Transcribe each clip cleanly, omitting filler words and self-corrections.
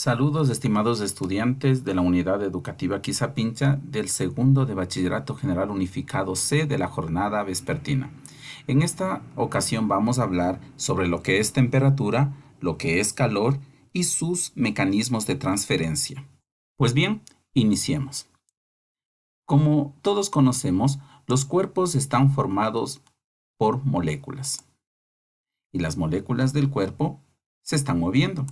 Saludos, estimados estudiantes de la Unidad Educativa Quizapincha del segundo de Bachillerato General Unificado C de la jornada vespertina. En esta ocasión vamos a hablar sobre lo que es temperatura, lo que es calor y sus mecanismos de transferencia. Pues bien, iniciemos. Como todos conocemos, los cuerpos están formados por moléculas y las moléculas del cuerpo se están moviendo.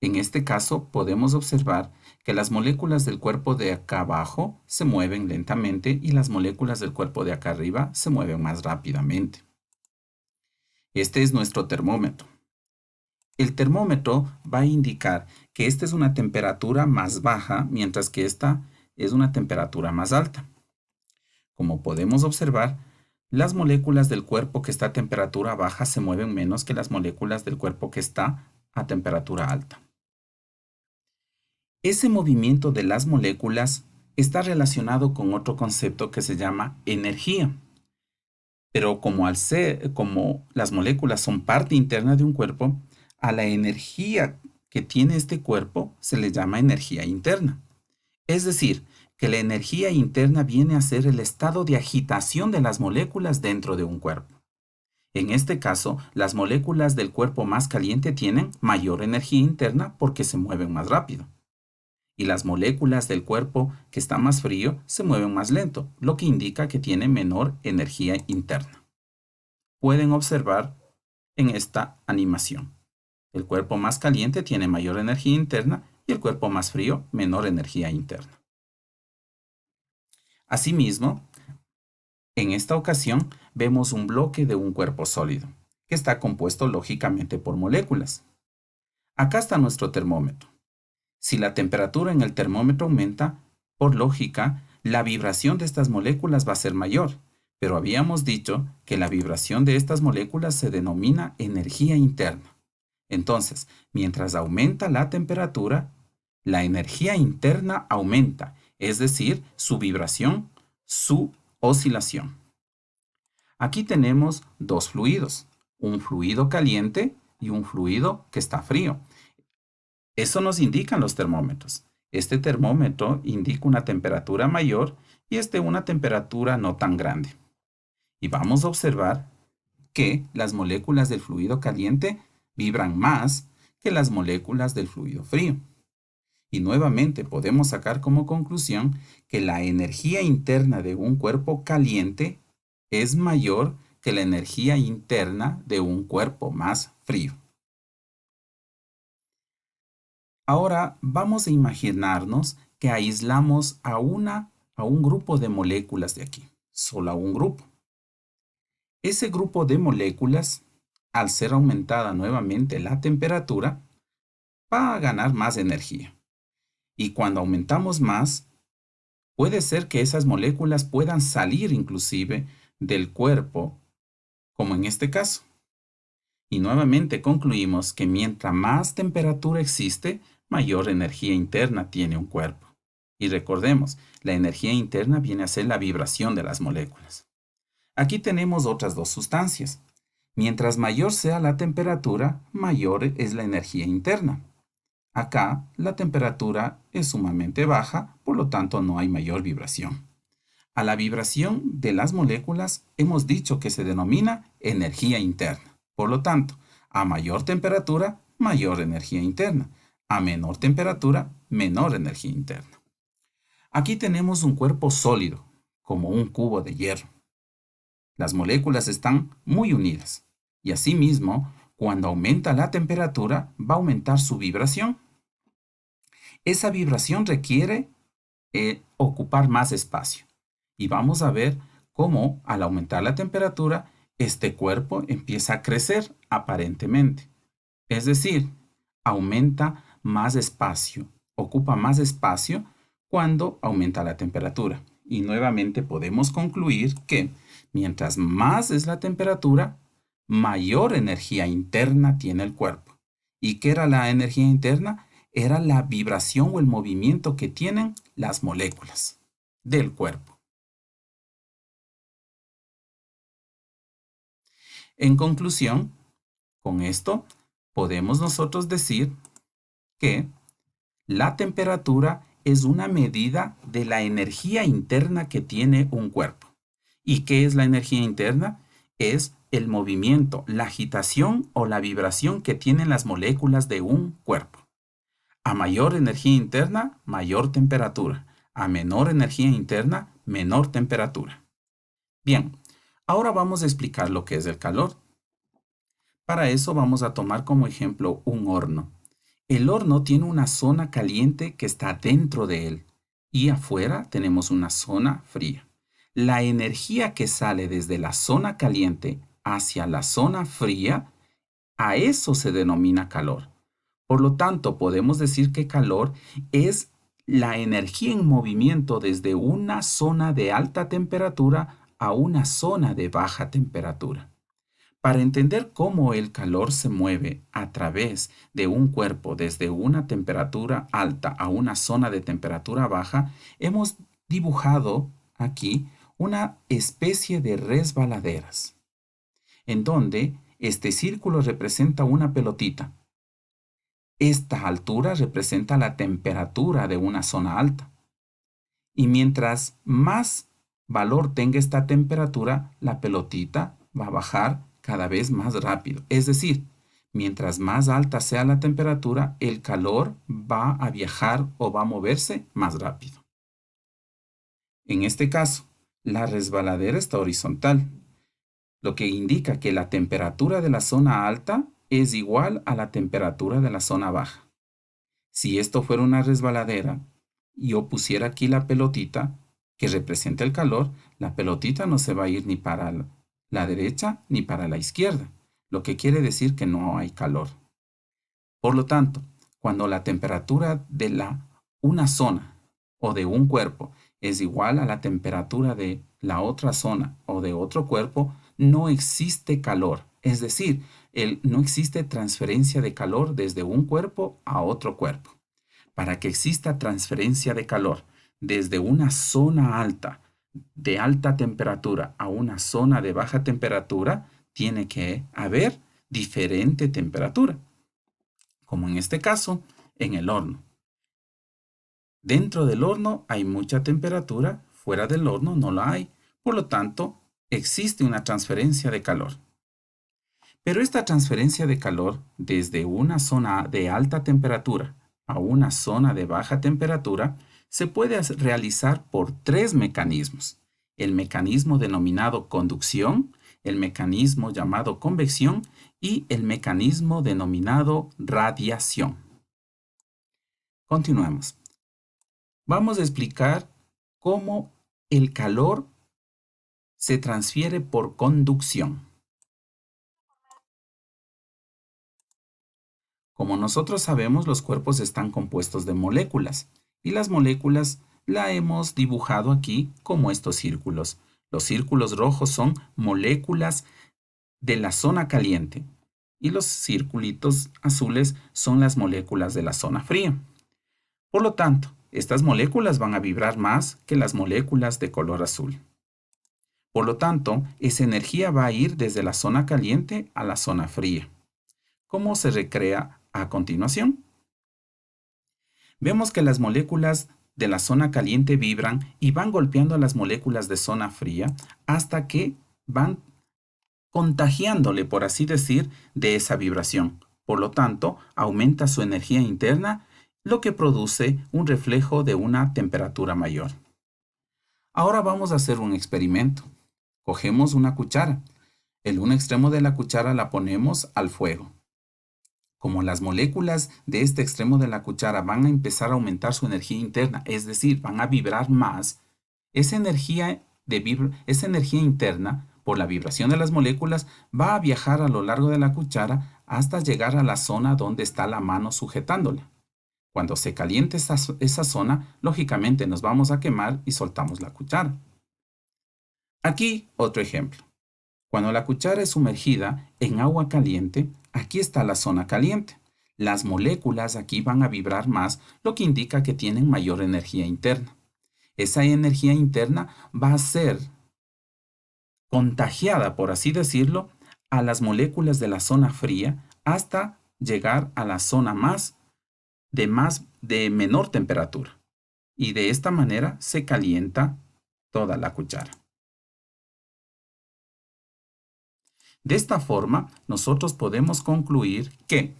En este caso, podemos observar que las moléculas del cuerpo de acá abajo se mueven lentamente y las moléculas del cuerpo de acá arriba se mueven más rápidamente. Este es nuestro termómetro. El termómetro va a indicar que esta es una temperatura más baja, mientras que esta es una temperatura más alta. Como podemos observar, las moléculas del cuerpo que está a temperatura baja se mueven menos que las moléculas del cuerpo que está a temperatura alta. Ese movimiento de las moléculas está relacionado con otro concepto que se llama energía. Pero como las moléculas son parte interna de un cuerpo, a la energía que tiene este cuerpo se le llama energía interna. Es decir, que la energía interna viene a ser el estado de agitación de las moléculas dentro de un cuerpo. En este caso, las moléculas del cuerpo más caliente tienen mayor energía interna porque se mueven más rápido. Y las moléculas del cuerpo que está más frío se mueven más lento, lo que indica que tiene menor energía interna. Pueden observar en esta animación. El cuerpo más caliente tiene mayor energía interna y el cuerpo más frío menor energía interna. Asimismo, en esta ocasión vemos un bloque de un cuerpo sólido, que está compuesto lógicamente por moléculas. Acá está nuestro termómetro. Si la temperatura en el termómetro aumenta, por lógica, la vibración de estas moléculas va a ser mayor, pero habíamos dicho que la vibración de estas moléculas se denomina energía interna. Entonces, mientras aumenta la temperatura, la energía interna aumenta, es decir, su vibración, su oscilación. Aquí tenemos dos fluidos, un fluido caliente y un fluido que está frío. Eso nos indican los termómetros. Este termómetro indica una temperatura mayor y una temperatura no tan grande. Y vamos a observar que las moléculas del fluido caliente vibran más que las moléculas del fluido frío. Y nuevamente podemos sacar como conclusión que la energía interna de un cuerpo caliente es mayor que la energía interna de un cuerpo más frío. Ahora vamos a imaginarnos que aislamos a un grupo de moléculas de aquí, solo a un grupo. Ese grupo de moléculas, al ser aumentada nuevamente la temperatura, va a ganar más energía. Y cuando aumentamos más, puede ser que esas moléculas puedan salir inclusive del cuerpo, como en este caso. Y nuevamente concluimos que mientras más temperatura existe, mayor energía interna tiene un cuerpo. Y recordemos, la energía interna viene a ser la vibración de las moléculas. Aquí tenemos otras dos sustancias. Mientras mayor sea la temperatura, mayor es la energía interna. Acá la temperatura es sumamente baja, por lo tanto no hay mayor vibración. A la vibración de las moléculas hemos dicho que se denomina energía interna. Por lo tanto, a mayor temperatura, mayor energía interna. A menor temperatura, menor energía interna. Aquí tenemos un cuerpo sólido, como un cubo de hierro. Las moléculas están muy unidas y asimismo, cuando aumenta la temperatura, va a aumentar su vibración. Esa vibración requiere ocupar más espacio. Y vamos a ver cómo al aumentar la temperatura, este cuerpo empieza a crecer aparentemente. Es decir, aumenta más espacio, ocupa más espacio cuando aumenta la temperatura. Y nuevamente podemos concluir que mientras más es la temperatura, mayor energía interna tiene el cuerpo. ¿Y qué era la energía interna? Era la vibración o el movimiento que tienen las moléculas del cuerpo. En conclusión, con esto podemos nosotros decir que La temperatura es una medida de la energía interna que tiene un cuerpo. ¿Y qué es la energía interna? Es el movimiento, la agitación o la vibración que tienen las moléculas de un cuerpo. A mayor energía interna, mayor temperatura. A menor energía interna, menor temperatura. Bien, ahora vamos a explicar lo que es el calor. Para eso vamos a tomar como ejemplo un horno. El horno tiene una zona caliente que está dentro de él y afuera tenemos una zona fría. La energía que sale desde la zona caliente hacia la zona fría, a eso se denomina calor. Por lo tanto, podemos decir que calor es la energía en movimiento desde una zona de alta temperatura a una zona de baja temperatura. Para entender cómo el calor se mueve a través de un cuerpo desde una temperatura alta a una zona de temperatura baja, hemos dibujado aquí una especie de resbaladeras, en donde este círculo representa una pelotita. Esta altura representa la temperatura de una zona alta. Y mientras más valor tenga esta temperatura, la pelotita va a bajar cada vez más rápido. Es decir, mientras más alta sea la temperatura, el calor va a viajar o va a moverse más rápido. En este caso, la resbaladera está horizontal, lo que indica que la temperatura de la zona alta es igual a la temperatura de la zona baja. Si esto fuera una resbaladera y yo pusiera aquí la pelotita que representa el calor, la pelotita no se va a ir ni para la derecha ni para la izquierda, lo que quiere decir que no hay calor. Por lo tanto, cuando la temperatura de una zona o de un cuerpo es igual a la temperatura de la otra zona o de otro cuerpo, no existe calor. Es decir, no existe transferencia de calor desde un cuerpo a otro cuerpo. Para que exista transferencia de calor desde una zona alta, de alta temperatura, a una zona de baja temperatura, tiene que haber diferente temperatura, como en este caso, en el horno. Dentro del horno hay mucha temperatura, fuera del horno no la hay. Por lo tanto, existe una transferencia de calor. Pero esta transferencia de calor desde una zona de alta temperatura a una zona de baja temperatura se puede realizar por tres mecanismos. El mecanismo denominado conducción, el mecanismo llamado convección y el mecanismo denominado radiación. Continuemos. Vamos a explicar cómo el calor se transfiere por conducción. Como nosotros sabemos, los cuerpos están compuestos de moléculas y las moléculas la hemos dibujado aquí como estos círculos. Los círculos rojos son moléculas de la zona caliente y los circulitos azules son las moléculas de la zona fría. Por lo tanto, estas moléculas van a vibrar más que las moléculas de color azul. Por lo tanto, esa energía va a ir desde la zona caliente a la zona fría. ¿Cómo se recrea a continuación? Vemos que las moléculas de la zona caliente vibran y van golpeando a las moléculas de zona fría hasta que van contagiándole, por así decir, de esa vibración. Por lo tanto, aumenta su energía interna, lo que produce un reflejo de una temperatura mayor. Ahora vamos a hacer un experimento. Cogemos una cuchara. El un extremo de la cuchara la ponemos al fuego. Como las moléculas de este extremo de la cuchara van a empezar a aumentar su energía interna, es decir, van a vibrar más, esa energía interna, por la vibración de las moléculas, va a viajar a lo largo de la cuchara hasta llegar a la zona donde está la mano sujetándola. Cuando se caliente esa zona, lógicamente nos vamos a quemar y soltamos la cuchara. Aquí otro ejemplo. Cuando la cuchara es sumergida en agua caliente, aquí está la zona caliente. Las moléculas aquí van a vibrar más, lo que indica que tienen mayor energía interna. Esa energía interna va a ser contagiada, por así decirlo, a las moléculas de la zona fría hasta llegar a la zona más de menor temperatura. Y de esta manera se calienta toda la cuchara. De esta forma, nosotros podemos concluir que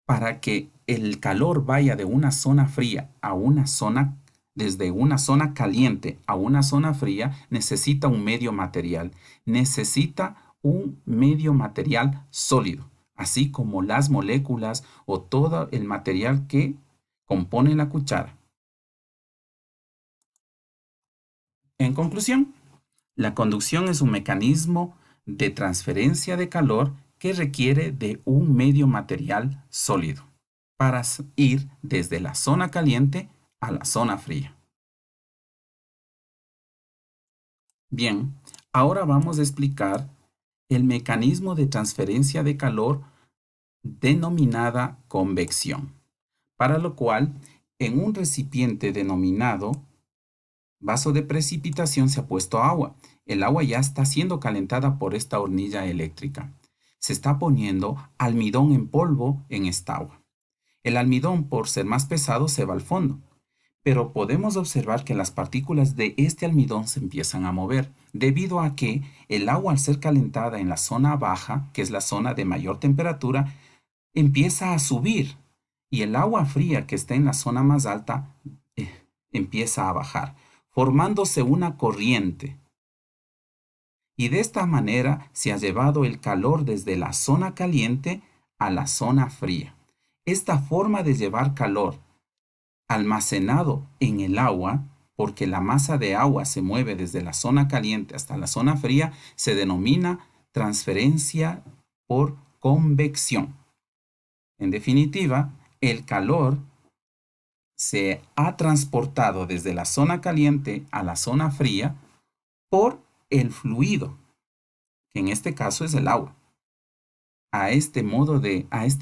para que el calor vaya de una zona fría a una zona, desde una zona caliente a una zona fría, necesita un medio material. Necesita un medio material sólido, así como las moléculas o todo el material que compone la cuchara. En conclusión, la conducción es un mecanismo de transferencia de calor que requiere de un medio material sólido para ir desde la zona caliente a la zona fría. Bien, ahora vamos a explicar el mecanismo de transferencia de calor denominada convección, para lo cual en un recipiente denominado vaso de precipitación se ha puesto agua. El agua ya está siendo calentada por esta hornilla eléctrica. Se está poniendo almidón en polvo en esta agua. El almidón, por ser más pesado, se va al fondo. Pero podemos observar que las partículas de este almidón se empiezan a mover, debido a que el agua, al ser calentada en la zona baja, que es la zona de mayor temperatura, empieza a subir. Y el agua fría que está en la zona más alta empieza a bajar, formándose una corriente. Y de esta manera se ha llevado el calor desde la zona caliente a la zona fría. Esta forma de llevar calor almacenado en el agua, porque la masa de agua se mueve desde la zona caliente hasta la zona fría, se denomina transferencia por convección. En definitiva, el calor se ha transportado desde la zona caliente a la zona fría por el fluido, que en este caso es el agua. A este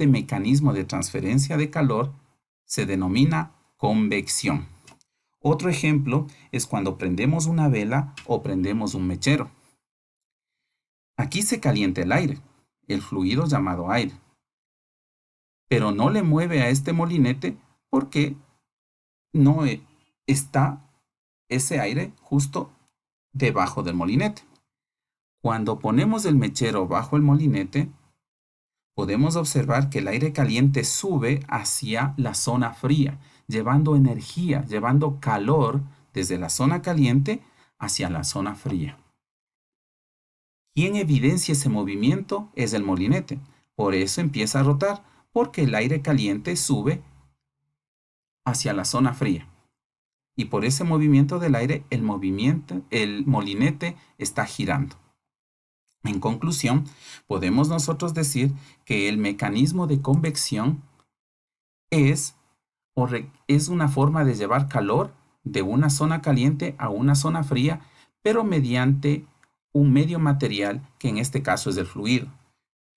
mecanismo de transferencia de calor se denomina convección. Otro ejemplo es cuando prendemos una vela o prendemos un mechero. Aquí se calienta el aire, el fluido llamado aire, pero no le mueve a este molinete porque no está ese aire justo debajo del molinete. Cuando ponemos el mechero bajo el molinete, podemos observar que el aire caliente sube hacia la zona fría, llevando energía, llevando calor desde la zona caliente hacia la zona fría. Quien evidencia ese movimiento es el molinete. Por eso empieza a rotar, porque el aire caliente sube hacia la zona fría. Y por ese movimiento del aire, el molinete está girando. En conclusión, podemos nosotros decir que el mecanismo de convección es una forma de llevar calor de una zona caliente a una zona fría, pero mediante un medio material que en este caso es el fluido,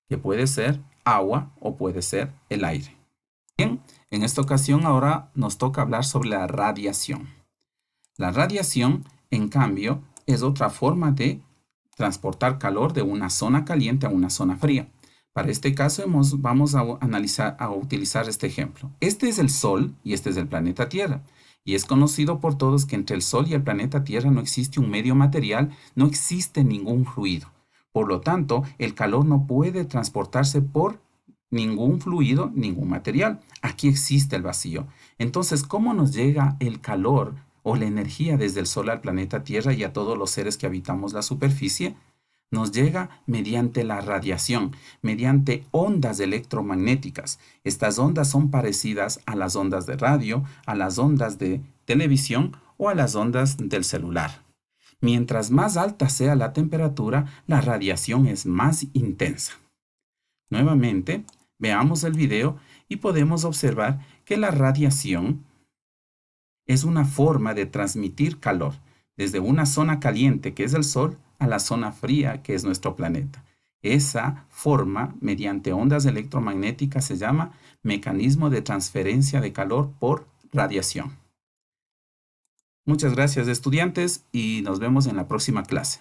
que puede ser agua o puede ser el aire. Bien, en esta ocasión ahora nos toca hablar sobre la radiación. La radiación, en cambio, es otra forma de transportar calor de una zona caliente a una zona fría. Para este caso vamos a utilizar este ejemplo. Este es el Sol y este es el planeta Tierra. Y es conocido por todos que entre el Sol y el planeta Tierra no existe un medio material, no existe ningún fluido. Por lo tanto, el calor no puede transportarse por ningún fluido, ningún material. Aquí existe el vacío. Entonces, ¿cómo nos llega el calor o la energía desde el Sol al planeta Tierra y a todos los seres que habitamos la superficie? Nos llega mediante la radiación, mediante ondas electromagnéticas. Estas ondas son parecidas a las ondas de radio, a las ondas de televisión o a las ondas del celular. Mientras más alta sea la temperatura, la radiación es más intensa. Nuevamente, veamos el video y podemos observar que la radiación es una forma de transmitir calor desde una zona caliente, que es el Sol, a la zona fría, que es nuestro planeta. Esa forma, mediante ondas electromagnéticas, se llama mecanismo de transferencia de calor por radiación. Muchas gracias, estudiantes, y nos vemos en la próxima clase.